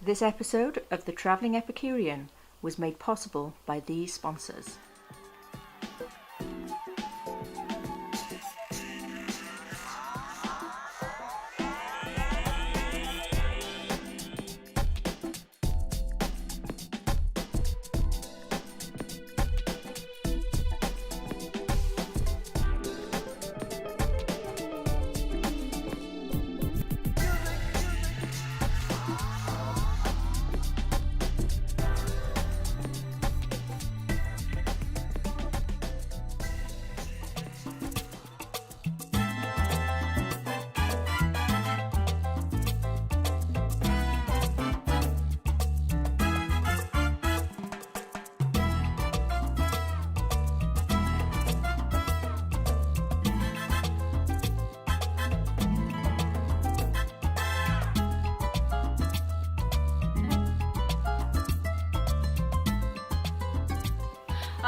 This episode of the Traveling Epicurean was made possible by these sponsors.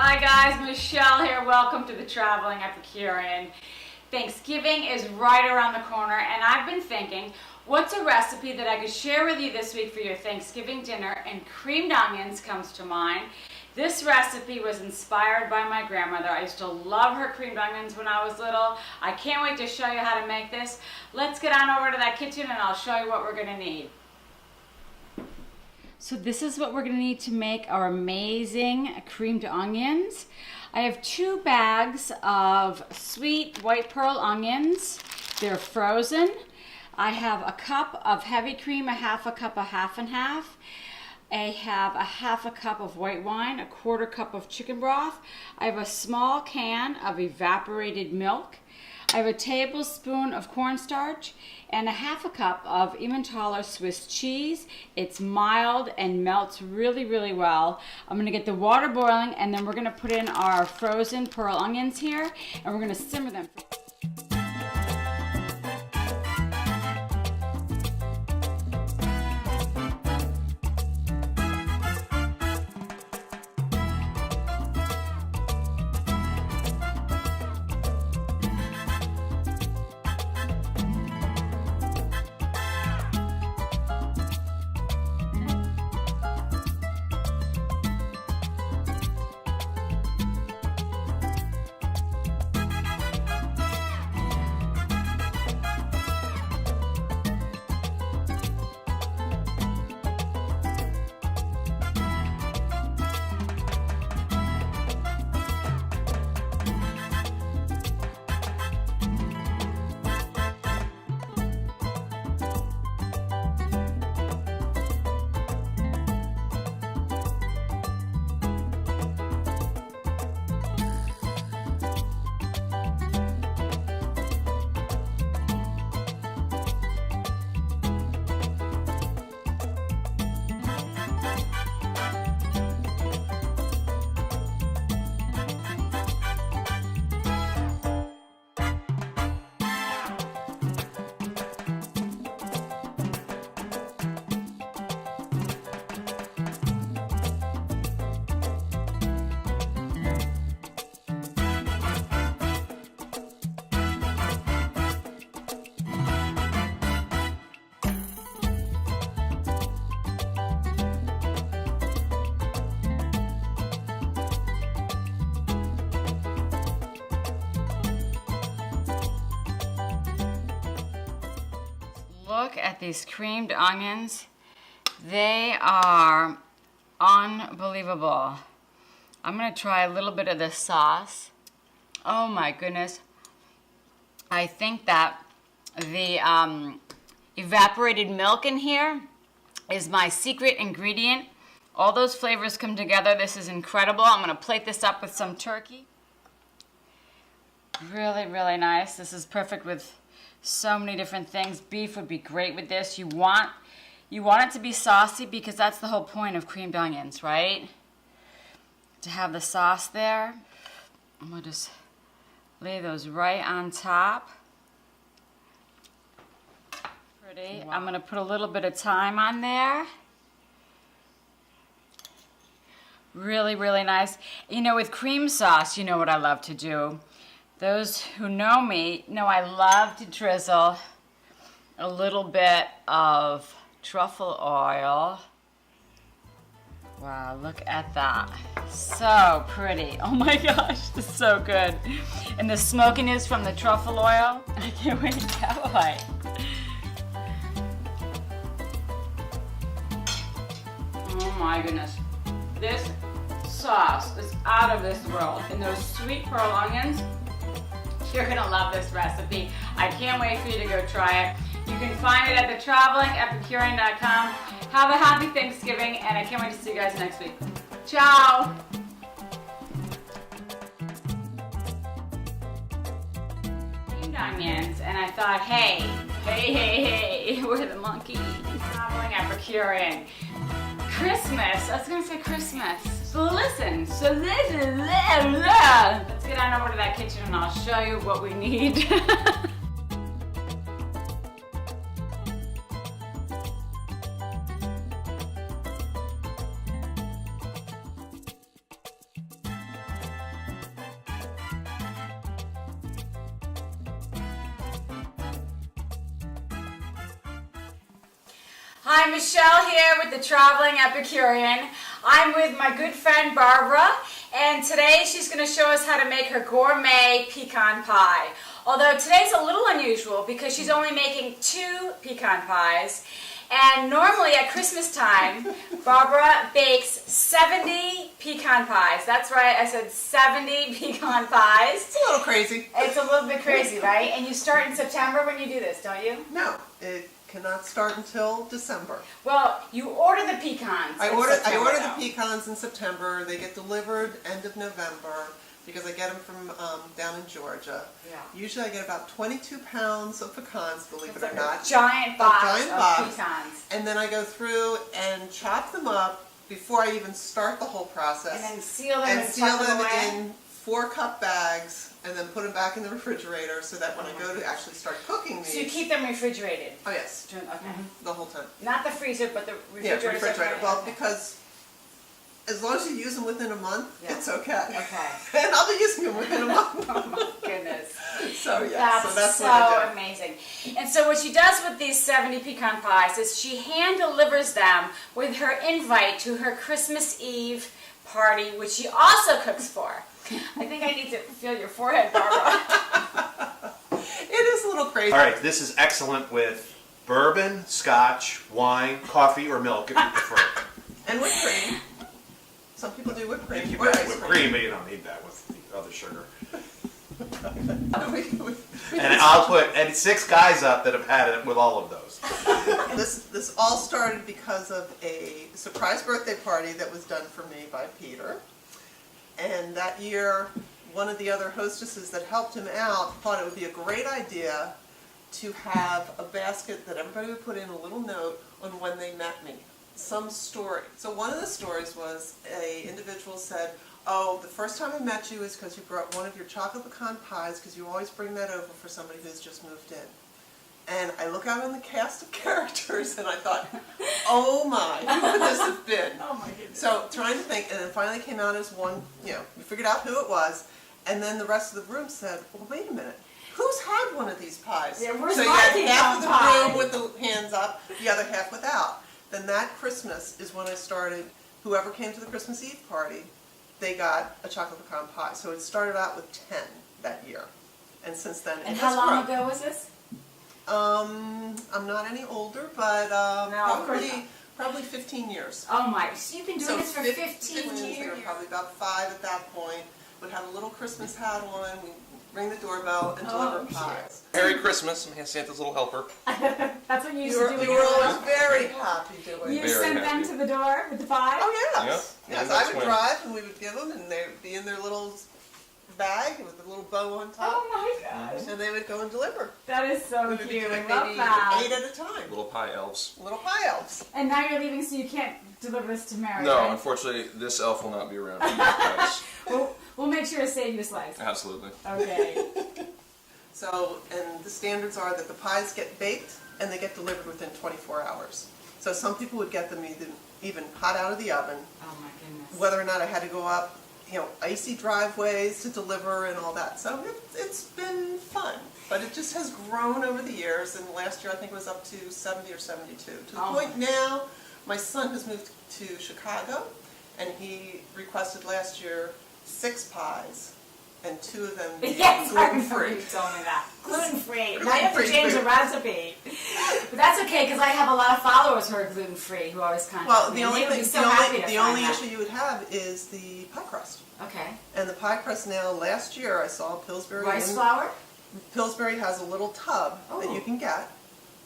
Hi guys, Michelle here. Welcome to the Traveling Epicurean. Thanksgiving is right around the corner and I've been thinking, what's a recipe that I could share with you this week for your Thanksgiving dinner? And creamed onions comes to mind. This recipe was inspired by my grandmother. I used to love her creamed onions when I was little. I can't wait to show you how to make this. Let's get on over to that kitchen and I'll show you what we're going to need. So this is what we're going to need to make our amazing creamed onions. I have 2 bags of sweet white pearl onions. They're frozen. I have a cup of heavy cream, a half a cup, a half and half. I have a half a cup of white wine, a 1/4 cup of chicken broth. I have a small can of evaporated milk. I have a tablespoon of cornstarch and a half a cup of Emmentaler Swiss cheese. It's mild and melts really, really well. I'm gonna get the water boiling and then we're gonna put in our frozen pearl onions here and we're gonna simmer them. Look at these creamed onions. They are unbelievable. I'm gonna try a little bit of this sauce. Oh my goodness. I think that the evaporated milk in here is my secret ingredient. All those flavors come together. This is incredible. I'm gonna plate this up with some turkey. Really, really nice. This is perfect with so many different things. Beef would be great with this. You want it to be saucy because that's the whole point of creamed onions, right? To have the sauce there. I'm gonna just lay those right on top. Pretty. Wow. I'm gonna put a little bit of thyme on there. Really, really nice. You know, with cream sauce, you know what I love to do. Those who know me know I love to drizzle a little bit of truffle oil. Wow, look at that. So pretty. Oh my gosh, this is so good. And the smokiness from the truffle oil. I can't wait to have a bite. Oh my goodness. This sauce is out of this world. And those sweet pearl onions, you're gonna love this recipe. I can't wait for you to go try it. You can find it at thetravelingepicurean.com. Have a happy Thanksgiving, and I can't wait to see you guys next week. Ciao! Steamed onions, and I thought, hey, we're the monkeys. Traveling Epicurean. Christmas, I was gonna say Christmas. So listen, let's get on over to that kitchen and I'll show you what we need. Hi, Michelle here with the Traveling Epicurean. I'm with my good friend Barbara, and today she's going to show us how to make her gourmet pecan pie. Although today's a little unusual because she's only making 2 pecan pies, and normally at Christmas time, Barbara bakes 70 pecan pies. That's right, I said 70 pecan pies. It's a little crazy. It's a little bit crazy, right? And you start in September when you do this, don't you? No, it cannot start until December. Well, you order the pecans. I order the pecans in September. They get delivered end of November because I get them from down in Georgia. Yeah. Usually I get about 22 pounds of pecans, believe it or not. A giant box box. of pecans. And then I go through and chop them up before I even start the whole process. And then seal them and tuck them away. in 4-cup bags. And then put them back in the refrigerator so that when I go to actually start cooking these... So you keep them refrigerated? Oh, yes. Okay. The whole time. Not the freezer, but the refrigerator? Yeah, refrigerator. Well, okay. because as long as you use them within a month, it's okay. Okay. And I'll be using them within a month. Oh my goodness. So, yeah. That's so what I do. amazing. And so what she does with these 70 pecan pies is she hand delivers them with her invite to her Christmas Eve party, which she also cooks for. I think I need to feel your forehead, Barbara. It is a little crazy. All right, this is excellent with bourbon, scotch, wine, coffee, or milk if you prefer. And whipped cream. Some people do whipped cream. You or got ice whipped cream, but you don't need that with the other sugar. And I'll put 6 guys up that have had it with all of those. This all started because of a surprise birthday party that was done for me by Peter. And that year, one of the other hostesses that helped him out thought it would be a great idea to have a basket that everybody would put in a little note on when they met me. Some story. So one of the stories was an individual said, oh, the first time I met you is because you brought one of your chocolate pecan pies because you always bring that over for somebody who's just moved in. And I look out on the cast of characters and I thought, oh my, who could this have been? Oh my goodness. So trying to think, and it finally came out as one, we figured out who it was, and then the rest of the room said, well, wait a minute, who's had one of these pies? Yeah, where's so you my had pecan half of the pie? room with the hands up, the other half without. Then that Christmas is when I started, whoever came to the Christmas Eve party, they got a chocolate pecan pie. So it started out with 10 that year. And since then, And it how has long grown. ago was this? I'm not any older, but No, of course probably 15 years. Oh my, so you've been doing this for 15 years. We were years. probably about 5 at that point. Would have a little Christmas hat on. We ring the doorbell and Oh, deliver pies. Merry Christmas, I'm Santa's little helper. That's what you used You to do. were, when you you were were always little? very happy doing You it. Very sent them happy. to the door with the pie? Oh, yes. Yeah, Yes, that's I would when- drive and we would give them and they'd be in their little bag with a little bow on top. Oh my gosh. And they would go and deliver. That is so We would be cute. I doing love maybe that. 8 at a time. Little pie elves. Little pie elves. And now you're leaving, so you can't deliver this to Mary, No, right? unfortunately, this elf will not be around for these pies. We'll make sure to save you a slice. Absolutely. Okay. So, and the standards are that the pies get baked and they get delivered within 24 hours. So some people would get them even hot out of the oven. Oh my goodness. Whether or not I had to go up icy driveways to deliver and all that. So it's been fun, but it just has grown over the years. And last year I think it was up to 70 or 72. To the point now, my son has moved to Chicago, and he requested last year 6 pies, and 2 of them being Yes, I remember gluten-free. you told me that. Gluten-free. Now you have to Gluten-free change the food. recipe. But that's okay, because I have a lot of followers who are gluten-free who always contact Well, me. the and only they would thing, be so happy to the find only that. issue you would have is the pie crust. Okay. And the pie crust now, last year I saw Pillsbury. Rice flour? Pillsbury has a little tub that Oh. you can get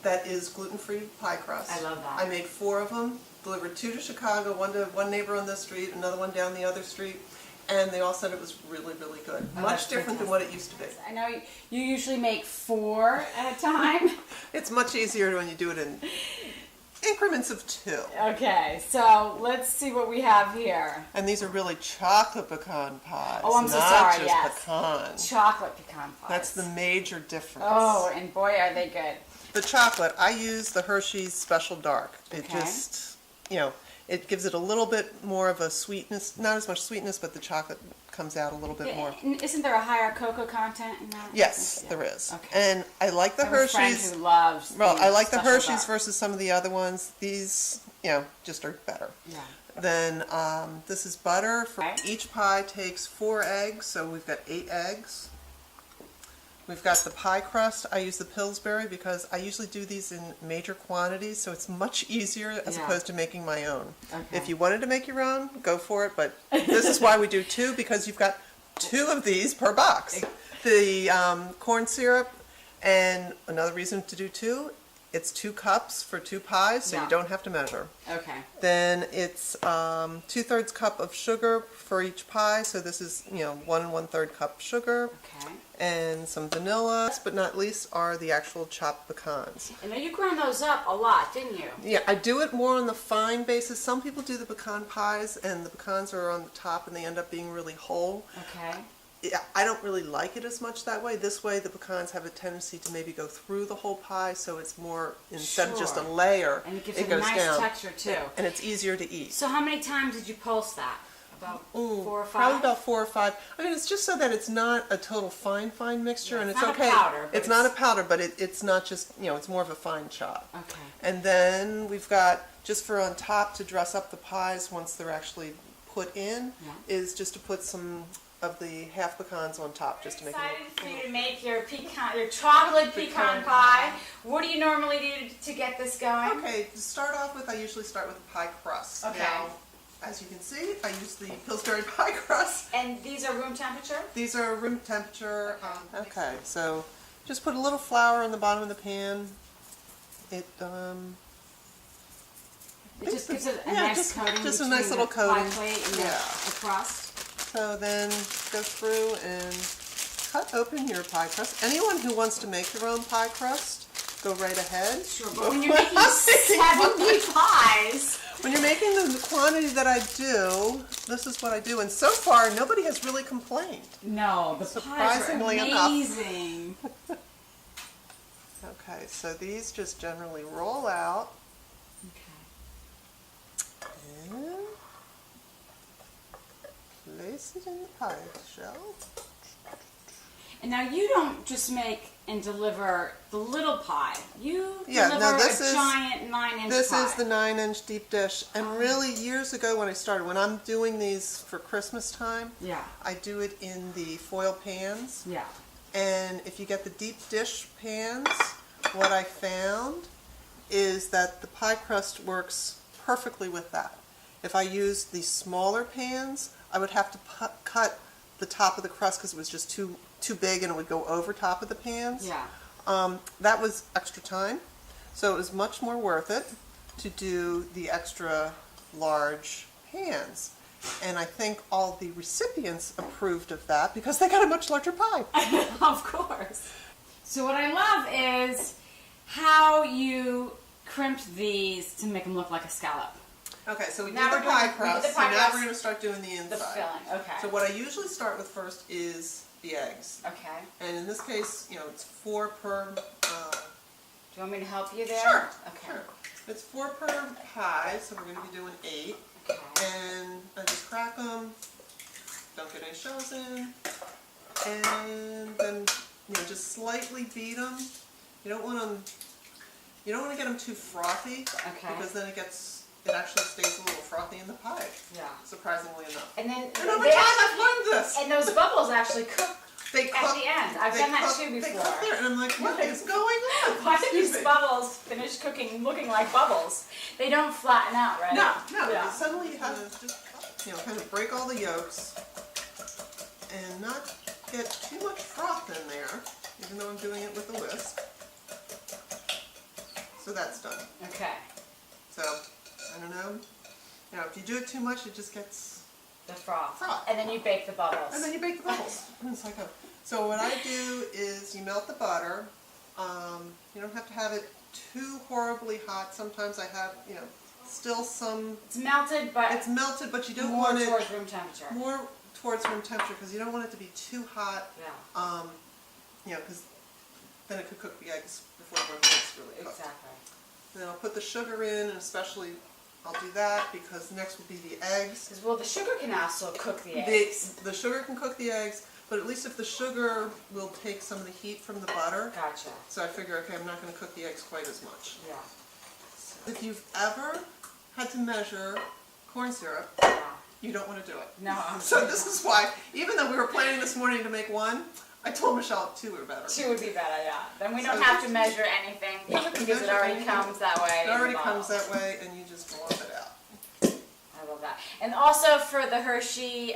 that is gluten-free pie crust. I love that. I made 4 of them, delivered 2 to Chicago, 1 to one neighbor on this street, another one down the other street, and they all said it was really, really good. Oh, Much that's different than what it used to be. I know you usually make 4 at a time. It's much easier when you do it in increments of 2. Okay, so let's see what we have here. And these are really chocolate pecan pies. Oh, I'm so not sorry, just yes. pecan. Chocolate pecan pies. That's the major difference. Oh, and boy, are they good. The chocolate, I use the Hershey's Special Dark. It Okay. just, it gives it a little bit more of a sweetness, not as much sweetness, but the chocolate comes out a little bit more. Isn't there a higher cocoa content in that? Yes, Yeah. there is. Okay. And I like the I have a friend Hershey's. who loves Well, I like the Special Hershey's Dark. versus some of the other ones. These, just are better. Yeah. Then this is butter. Okay. Each pie takes 4 eggs, so we've got 8 eggs. We've got the pie crust. I use the Pillsbury because I usually do these in major quantities, so it's much easier as Yeah. opposed to making my own. Okay. If you wanted to make your own, go for it, but this is why we do 2, because you've got 2 of these per box. The corn syrup, and another reason to do 2, it's 2 cups for 2 pies, so Yeah. you don't have to measure. Okay. Then it's 2/3 cup of sugar for each pie, so this is 1 1/3 cup sugar, Okay. and some vanilla. Last but not least are the actual chopped pecans. And then you ground those up a lot, didn't you? Yeah, I do it more on the fine basis. Some people do the pecan pies, and the pecans are on the top, and they end up being really whole. Okay. Yeah, I don't really like it as much that way. This way, the pecans have a tendency to maybe go through the whole pie, so it's more, instead of just a Sure. layer, And it gives it it a goes nice down. texture too. And it's easier to eat. So how many times did you pulse that? About 4 or 5? Probably about 4 or 5. I mean, it's just so that it's not a total fine mixture, Yeah, and it's it's not a okay. powder, but It's not a powder, but it's not just, it's more of a fine chop. Okay. And then we've got, just for on top to dress up the pies once they're actually put in, Yeah. is just to put some of the half pecans on top, just to make Excited it. for you to make your chocolate pecan pie. What do you normally do to get this going? Okay, to start off with, I usually start with the pie crust. Okay. Now, as you can see, I use the Pillsbury pie crust. And these are room temperature? These are room temperature. Okay. Okay, so just put a little flour on the bottom of the pan. It It just gives it a yeah, nice just- coating just a between nice little the coating. pie plate and Yeah. the crust. So then go through and cut open your pie crust. Anyone who wants to make their own pie crust, go right ahead. Sure, but when you're making 70 pies, When you're making the quantity that I do, this is what I do. And so far, nobody has really complained. no, the pies are Surprisingly enough. amazing. Okay, so these just generally roll out. And place it in the pie shell. And now you don't just make and deliver the little pie. You Yeah, deliver no, this a is- giant 9-inch This pie. is the 9-inch deep dish. And really, years ago when I started, when I'm doing these for Christmas time, Yeah, I do it in the foil pans. yeah. And if you get the deep dish pans, what I found is that the pie crust works perfectly with that. If I used the smaller pans, I would have to cut the top of the crust because it was just too big and it would go over top of the pans. Yeah. That was extra time, so it was much more worth it to do the extra large pans. And I think all the recipients approved of that because they got a much larger pie. Of course. So what I love is how you crimped these to make them look like a scallop. Okay, so we Now did we're the pie doing- we did crust, the so pie now crust. we're going to start doing the inside. The filling, okay. So what I usually start with first is the eggs. Okay. And in this case, it's 4 per... Do you want me to help you there? Sure, Okay. sure. It's 4 per pie, so we're going to be doing 8. Okay. And I just crack them, don't get any shells in. And then, just slightly beat them. You don't want to get them too frothy. Okay. Because then it actually stays a little frothy in the pie. Yeah. Surprisingly enough. And then And over time I've learned this. and those bubbles actually cook They at cook, the end. I've done that too They before. cook there, and I'm like, what is going on? Why do Excuse these me. bubbles finish cooking looking like bubbles? They don't flatten out, right? No. Yeah. Suddenly you have to just, kind of break all the yolks and not get too much froth in there, even though I'm doing it with a whisk. So that's done. Okay. So, I don't know. If you do it too much, it just gets, The froth. Froth. And then you bake the bubbles. and then you bake the bubbles. And it's like so what I do is you melt the butter. You don't have to have it too horribly hot. Sometimes I have, still some, It's melted, but it's melted, but you don't more want it towards room temperature. more towards room temperature because you don't want it to be too hot. Yeah. Because then it could cook the eggs before the eggs really cooked. Exactly. Then I'll put the sugar in, and especially I'll do that because next will be the eggs. Because well, the sugar can also cook the eggs. The sugar can cook the eggs, but at least if the sugar will take some of the heat from the butter. Gotcha. So I figure, okay, I'm not going to cook the eggs quite as much. Yeah. If you've ever had to measure corn syrup, Yeah. you don't want to do it. No. So this is why, even though we were planning this morning to make one, I told Michelle 2 were better. 2 would be better, yeah. Then we don't So have to just- measure anything because it measure already anything. comes that way. It already comes that way, and you just blow it out. I love that. And also for the Hershey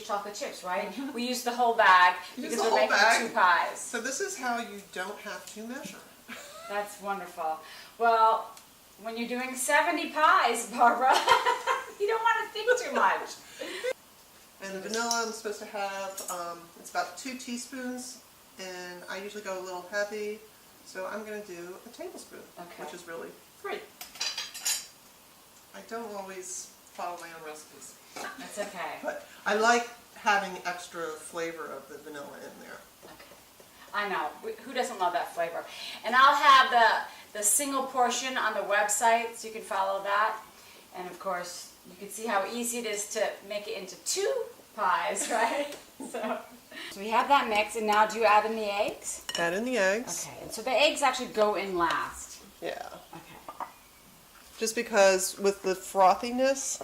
chocolate chips, right? We use the whole bag You use because the we're whole making bag? 2 pies. So this is how you don't have to measure. That's wonderful. Well, when you're doing 70 pies, Barbara, you don't want to think too much. And the vanilla I'm supposed to have, it's about 2 teaspoons, and I usually go a little heavy, so I'm going to do a tablespoon, Okay. which is really free. I don't always follow my own recipes, That's okay. but I like having extra flavor of the vanilla in there. Okay. I know. Who doesn't love that flavor? And I'll have the single portion on the website so you can follow that. And of course, you can see how easy it is to make it into 2 pies, right? So we have that mix, and now do you add in the eggs? Add in the eggs. Okay, and so the eggs actually go in last. Yeah. Okay. Just because with the frothiness,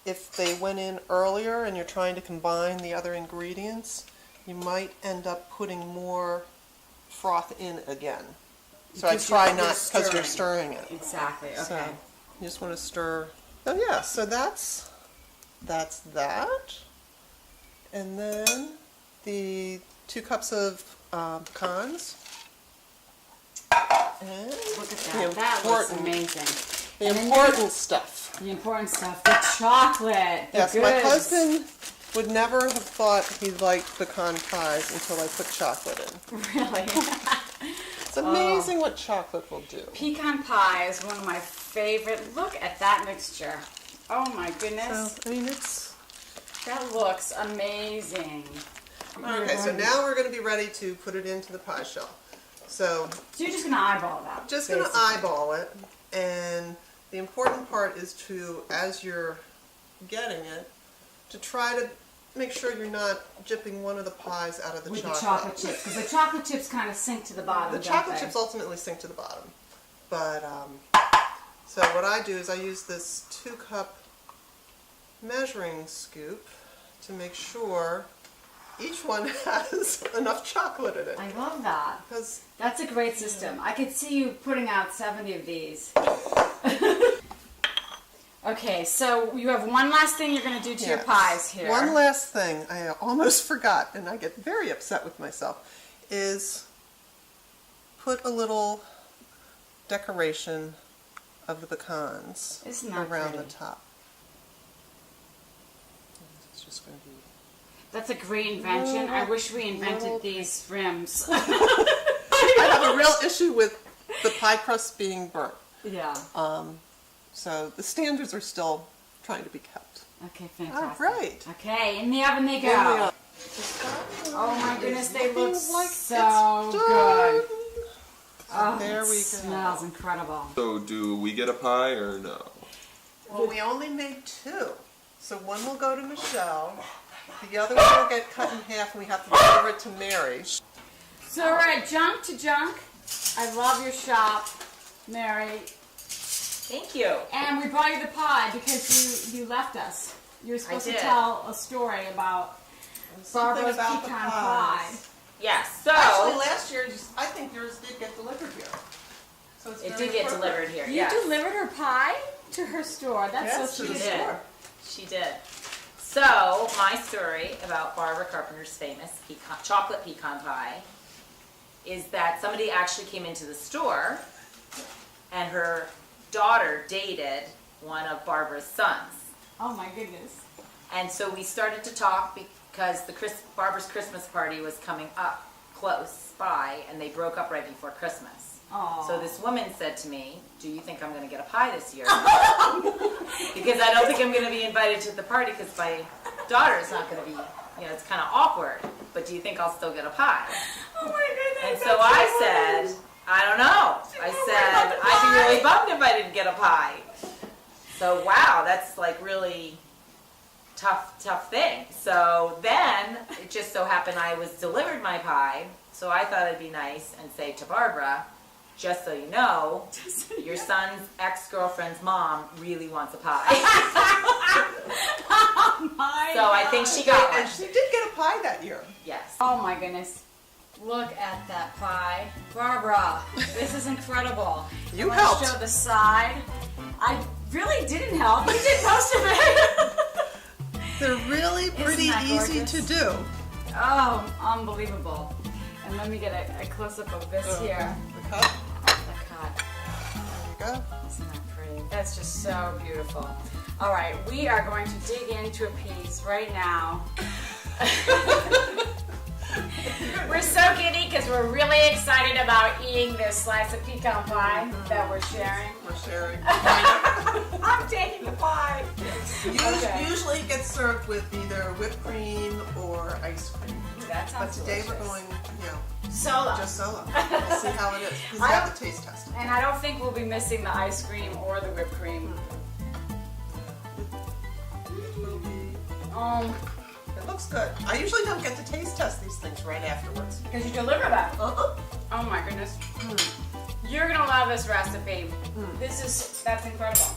if they went in earlier and you're trying to combine the other ingredients, you might end up putting more froth in again. So I Because try you're not, because you're stirring it. Exactly, okay. So you just want to stir. Oh yeah, so that's that. And then the 2 cups of pecans. And Look at the that. That looks important, amazing. the And then important stuff. The important stuff, the chocolate, the Yes, goods. my husband would never have thought he liked pecan pies until I put chocolate in. Really? It's amazing what chocolate will do. Pecan pie is one of my favorite. Look at that mixture. Oh my goodness. So, I mean, it's... That looks amazing. Okay, so now we're going to be ready to put it into the pie shell. So, So you're just going to eyeball that. just going to basically. eyeball it, and the important part is to, as you're getting it, to try to make sure you're not dipping one of the pies out of the With chocolate. the chocolate chips, because the chocolate chips kind of sink to the bottom. The don't chocolate they? chips ultimately sink to the bottom. But, so what I do is I use this 2-cup measuring scoop to make sure each one has enough chocolate in it. I love that. Because That's a great system. I could see you putting out 70 of these. Okay, so you have one last thing you're going to do to your Yes. pies here. One last thing I almost forgot, and I get very upset with myself, is put a little decoration of the pecans Isn't that around pretty? the top. It's just going to be... That's a great invention. I wish we invented these rims. I have a real issue with the pie crust being burnt. Yeah. So the standards are still trying to be kept. Okay, All fantastic. right. Okay, in the oven they Here we go. are. Oh my goodness, they Looking look like so it's done. good. So Oh, there it we go. smells incredible. So do we get a pie or no? Well, we only made 2. So one will go to Michelle, The other one will get cut in half and we have to deliver it to Mary. So we're at Junk to Junk. I love your shop, Mary. Thank you. And we brought you the pie because you left us. You were supposed to did. tell a story about Something Barbara's about the pecan pies. pie. Yes. So Actually, last year, I think yours did get delivered here. So it's it very did get appropriate. delivered here. You yes. delivered her pie to her store. That's Yes, so to sweet. the She did. store. She did. So my story about Barbara Carpenter's famous chocolate pecan pie is that somebody actually came into the store, and her daughter dated one of Barbara's sons. Oh my goodness. And so we started to talk because Barbara's Christmas party was coming up close by, and they broke up right before Christmas. Aw. So this woman said to me, "Do you think I'm going to get a pie this year?" Because I don't think I'm going to be invited to the party because my daughter's not going to be, it's kind of awkward. But do you think I'll still get a pie? Oh my goodness. And so I said, I don't know. I said, I'd be really bummed if I didn't get a pie. So wow, that's like really tough thing. So then it just so happened I was delivered my pie. So I thought it'd be nice and say to Barbara, just so you know, your son's ex-girlfriend's mom really wants a pie. Oh my So I think she got one. And she did get a pie that year. Yes. Oh my goodness. Look at that pie. Barbara, this is incredible. You I wanna helped. show the side. I really didn't help. You did most of it. They're really pretty that easy gorgeous? to do. Oh, unbelievable. And let me get a close-up of this here. The cup, The cut. there you go. Isn't that pretty? That's just so beautiful. All right, we are going to dig into a piece right now. We're so giddy because we're really excited about eating this slice of pecan pie that we're sharing. We're sharing. I'm taking the pie. Okay. Usually it gets served with either whipped cream or ice cream. That But sounds today delicious. we're going, Solo. just solo. We'll see how it is. Because we have the taste test. And I don't think we'll be missing the ice cream or the whipped cream. It looks good. I usually don't get to taste test these things right afterwards. Because you deliver them. Uh-uh. Oh my goodness. You're gonna love this recipe. That's incredible.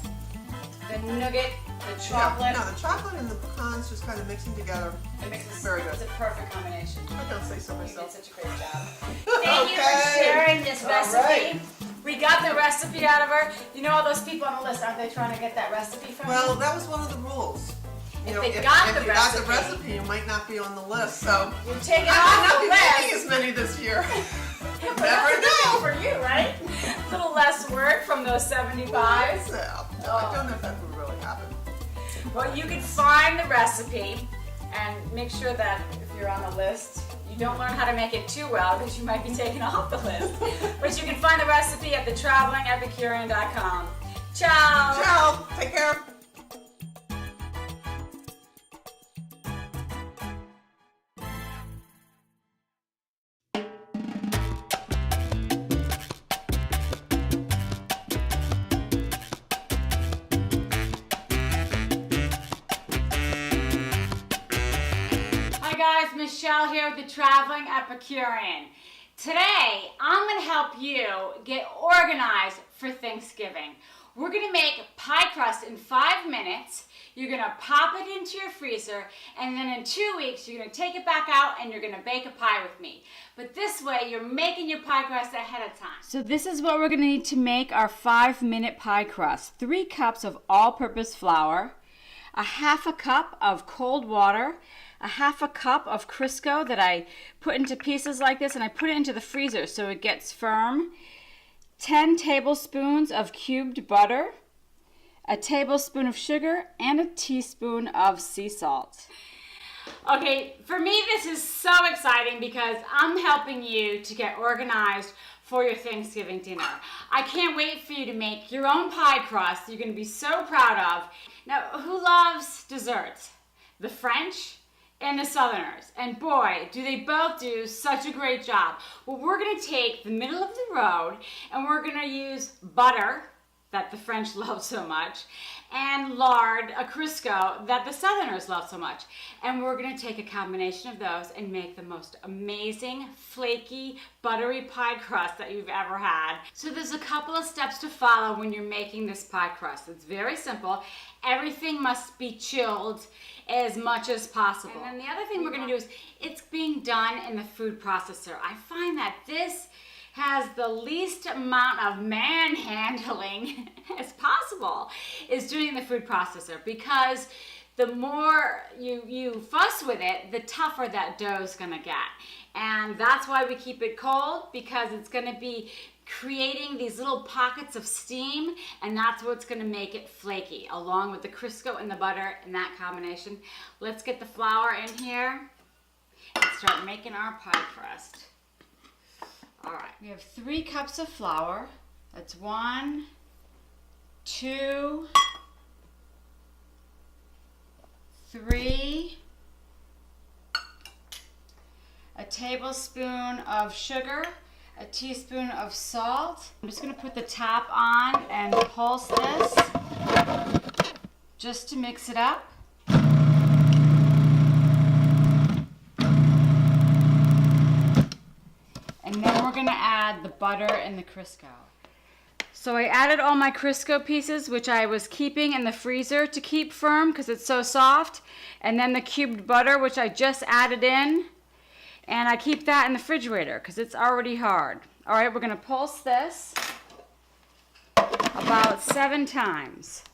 The nougat, the chocolate. No, the chocolate and the pecans just kind of mixing together. It makes this, Very good. It's a perfect combination. I don't say so You did myself. such a great job. Thank you for Okay. sharing this All recipe. right. We got the recipe out of her. You know all those people on the list, aren't they trying to get that recipe from Well, you? that was one of the rules. If they got the you got the recipe. recipe, you might not be on the list. So You're taking I off might not the be making list. as many this year. But Never that's a good thing know. for you, right? A little less work from those 75s. No, I don't know if that would really happen. Well, you can find the recipe and make sure that if you're on the list, you don't learn how to make it too well because you might be taken off the list. But you can find the recipe at thetravelingepicurean.com. Ciao! Ciao. Take care. Hi guys, Michelle here with the Traveling Epicurean. Today, I'm going to help you get organized for Thanksgiving. We're going to make pie crust in 5 minutes. You're going to pop it into your freezer, and then in 2 weeks, you're going to take it back out and you're going to bake a pie with me. But this way, you're making your pie crust ahead of time. So this is what we're going to need to make our 5-minute pie crust. 3 cups of all-purpose flour, a half a cup of cold water, a half a cup of Crisco that I put into pieces like this, and I put it into the freezer so it gets firm, 10 tablespoons of cubed butter, a tablespoon of sugar, and a teaspoon of sea salt. Okay, for me this is so exciting because I'm helping you to get organized for your Thanksgiving dinner. I can't wait for you to make your own pie crust you're going to be so proud of. Now, who loves desserts? The French and the Southerners. And boy, do they both do such a great job. Well, we're going to take the middle of the road and we're going to use butter that the French love so much, and lard, a Crisco, that the Southerners love so much. And we're gonna take a combination of those and make the most amazing, flaky, buttery pie crust that you've ever had. So there's a couple of steps to follow when you're making this pie crust. It's very simple. Everything must be chilled as much as possible. And then the other thing we're gonna do is, it's being done in the food processor. I find that this has the least amount of manhandling as possible is doing the food processor, because the more you fuss with it, the tougher that dough is gonna get. And that's why we keep it cold, because it's gonna be creating these little pockets of steam, and that's what's gonna make it flaky, along with the Crisco and the butter and that combination. Let's get the flour in here and start making our pie crust. All right, we have 3 cups of flour. That's 1, 2, 3, a tablespoon of sugar, a teaspoon of salt. I'm just gonna put the top on and pulse this just to mix it up. And then we're gonna add the butter and the Crisco. So I added all my Crisco pieces, which I was keeping in the freezer to keep firm because it's so soft. And then the cubed butter, which I just added in. And I keep that in the refrigerator because it's already hard. All right, we're gonna pulse this about 7 times.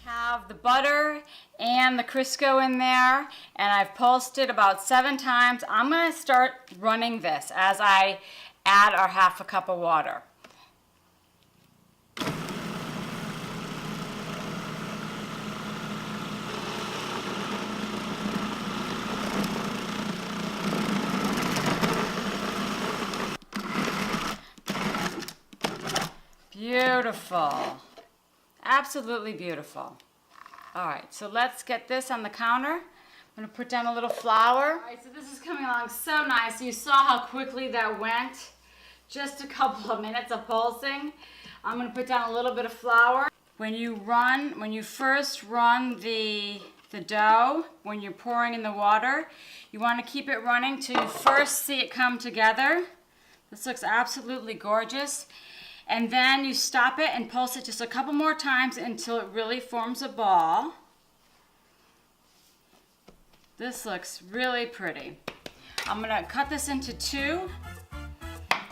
Have the butter and the Crisco in there, and I've pulsed it about 7 times. I'm going to start running this as I add our 1/2 cup of water. Beautiful. Absolutely beautiful. All right, so let's get this on the counter. I'm gonna put down a little flour. All right, so this is coming along so nice. You saw how quickly that went. Just a couple of minutes of pulsing. I'm gonna put down a little bit of flour. When you first run the dough, when you're pouring in the water, you wanna keep it running till you first see it come together. This looks absolutely gorgeous. And then you stop it and pulse it just a couple more times until it really forms a ball. This looks really pretty. I'm gonna cut this into 2,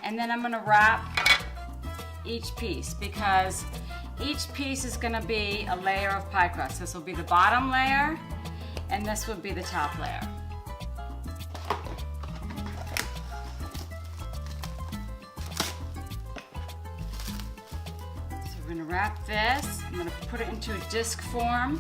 and then I'm gonna wrap each piece, because each piece is gonna be a layer of pie crust. This will be the bottom layer, and this will be the top layer. We're gonna wrap this. I'm gonna put it into a disc form.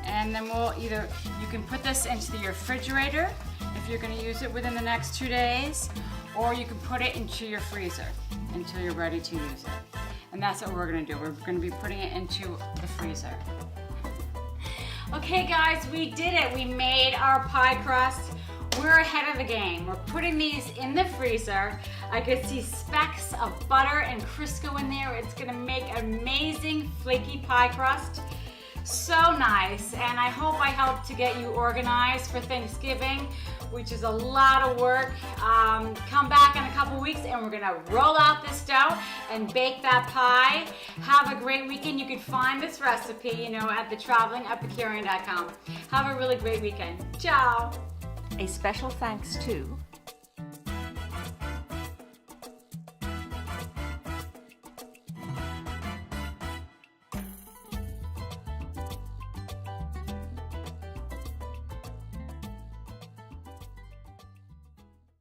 And then you can put this into the refrigerator if you're gonna use it within the next 2 days, or you can put it into your freezer until you're ready to use it. And that's what we're gonna do. We're gonna be putting it into the freezer. Okay guys, we did it. We made our pie crust. We're ahead of the game. We're putting these in the freezer. I could see specks of butter and Crisco in there. It's gonna make amazing flaky pie crust. So nice, and I hope I helped to get you organized for Thanksgiving, which is a lot of work. Come back in a couple weeks and we're gonna roll out this dough and bake that pie. Have a great weekend. You can find this recipe, at thetravelingepicurean.com. Have a really great weekend. Ciao. A special thanks to